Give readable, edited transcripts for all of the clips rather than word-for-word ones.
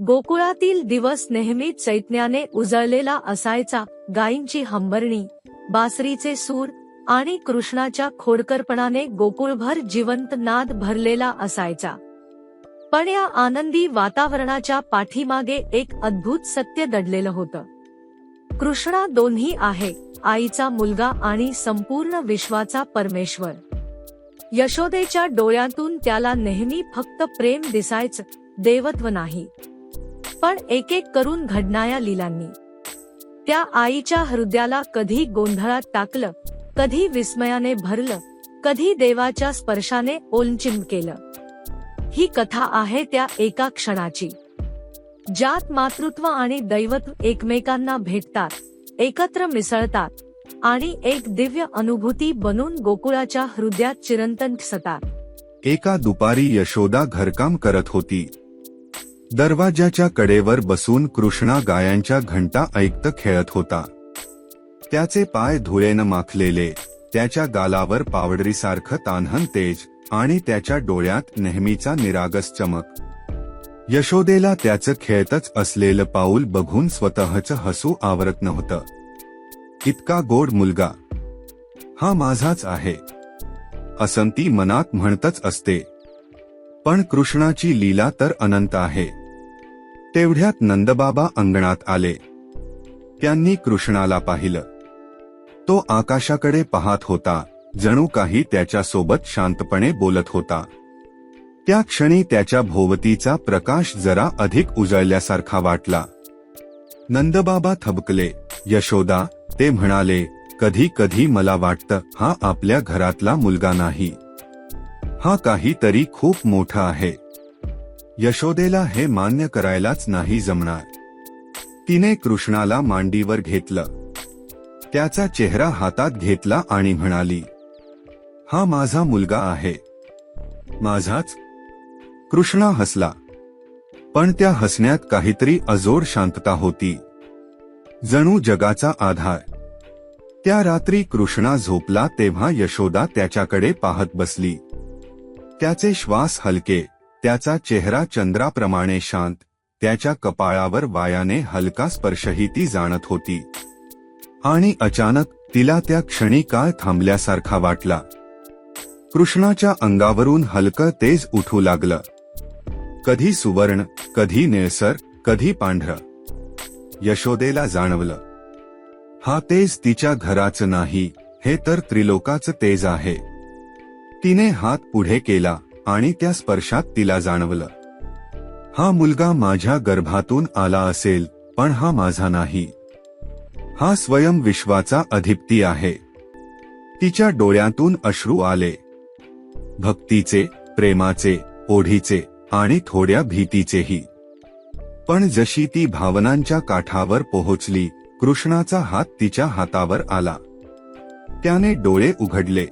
गोकुळातील दिवस नेहमी चैतन्याने उजळलेला असायचा. गायींची हंबरणी, बासरीचे सूर आणि कृष्णाच्या खोडकरपणाने गोकुळभर जिवंत नाद भरलेला असायचा. पण या आनंदी वातावरणाच्या पाठीमागे एक अद्भुत सत्य दडलेलं होतं. कृष्णा दोन्ही आहे, आईचा मुलगा आणि संपूर्ण विश्वाचा परमेश्वर. यशोदेच्या डोळ्यातून त्याला नेहमी फक्त प्रेम दिसायचं, देवत्व नाही. पण एक एक करून घडणाऱ्या लीलांनी त्या आईच्या हृदयाला कधी गोंधळात टाकलं, कधी विस्मयाने भरलं, कधी देवाच्या स्पर्शाने ओलंचिंब केलं. ही कथा आहे त्या एका क्षणाची, ज्यात मातृत्व आणि दैवत्व एकमेकांना भेटतात, एकत्र मिसळतात आणि एक दिव्य अनुभूती बनून गोकुळाच्या हृदयात चिरंतन ठसतात. एका दुपारी यशोदा घरकाम करत होती. दरवाजाच्या कडेवर बसून कृष्णा गायांच्या घंटा ऐकत खेळत होता. त्याचे पाय धुळेनं माखलेले, त्याच्या गालावर पावडरीसारखं तान्हन तेज आणि त्याच्या डोळ्यात नेहमीचा निरागस चमक. यशोदेला त्याचं खेळतच असलेलं पाऊल बघून स्वतःचं हसू आवरत नव्हतं. इतका गोड मुलगा, हा माझाच आहे असं ती मनात म्हणतच असते. पण कृष्णाची लीला तर अनंत आहे. तेवढ्यात नंदबाबा अंगणात आले. त्यांनी कृष्णाला पाहिलं. तो आकाशाकडे पाहत होता, जणू काही त्याच्यासोबत शांतपणे बोलत होता. त्या क्षणी त्याच्या भोवतीचा प्रकाश जरा अधिक उजळल्यासारखा वाटला. नंदबाबा थबकले. यशोदा, ते म्हणाले, कधी कधी मला वाटतं हा आपल्या घरातला मुलगा नाही, हा काहीतरी खूप मोठा आहे. यशोदेला हे मान्य करायलाच नाही जमणार. तिने कृष्णाला मांडीवर घेतलं, त्याचा चेहरा हातात घेतला आणि म्हणाली, हा माझा मुलगा आहे. माझाच? कृष्णा हसला, पण त्या हसण्यात काहीतरी अजोड शांतता होती, जणू जगाचा आधार. त्या रात्री कृष्णा झोपला तेव्हा यशोदा त्याच्याकडे पाहत बसली. त्याचे श्वास हलके, त्याचा चेहरा चंद्राप्रमाणे शांत, त्याच्या कपाळावर वायाने हलका स्पर्शही ती जाणत होती. आणि अचानक तिला त्या क्षणी काळ थांबल्यासारखा वाटला. कृष्णाच्या अंगावरून हलकं तेज उठू लागलं, कधी सुवर्ण, कधी निळसर, कधी पांढरं. यशोदेला जाणवलं, हा तेज तिच्या घराचं नाही, हे तर त्रिलोकाचं तेज आहे. तिने हात पुढे केला आणि त्या स्पर्शात तिला जाणवलं, हा मुलगा माझ्या गर्भातून आला असेल, पण हा माझा नाही. हा स्वयं विश्वाचा अधिपती आहे. तिच्या डोळ्यातून अश्रू आले, भक्तीचे, प्रेमाचे, ओढीचे आणि थोड्या भीतीचेही. पण जशी ती भावनांच्या काठावर पोहोचली, कृष्णाचा हात तिच्या हातावर आला. त्याने डोळे उघडले.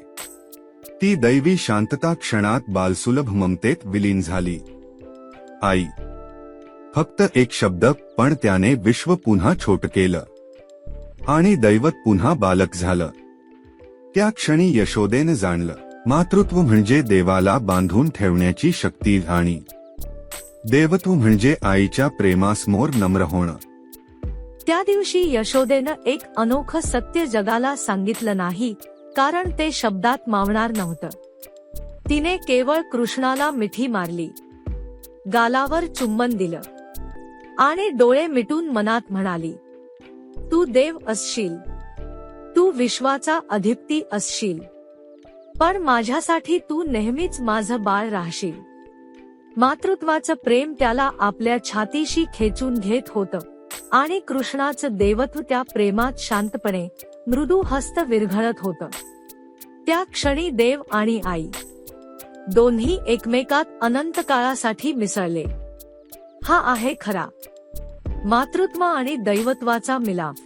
ती दैवी शांतता क्षणात बालसुलभ ममतेत विलीन झाली. आई. फक्त एक शब्द, पण त्याने विश्व पुन्हा छोटं केलं आणि दैवत पुन्हा बालक झालं. त्या क्षणी यशोदेनं जाणलं, मातृत्व म्हणजे देवाला बांधून ठेवण्याची शक्ती आणि देवत्व म्हणजे आईच्या प्रेमासमोर नम्र होणं. त्या दिवशी यशोदेनं एक अनोखं सत्य जगाला सांगितलं नाही, कारण ते शब्दात मावणार नव्हतं. तिने केवळ कृष्णाला मिठी मारली, गालावर चुंबन दिलं आणि डोळे मिटून मनात म्हणाली, तू देव असशील, तू विश्वाचा अधिपती असशील, पण माझ्यासाठी तू नेहमीच माझं बाळ राहशील. मातृत्वाचं प्रेम त्याला आपल्या छातीशी खेचून घेत होतं आणि कृष्णाचं देवत्व त्या प्रेमात शांतपणे, मृदू हस्त विरघळत होतं. त्या क्षणी देव आणि आई दोन्ही एकमेकात अनंत काळासाठी मिसळले. हा आहे खरा मातृत्व आणि दैवत्वाचा मिलाफ.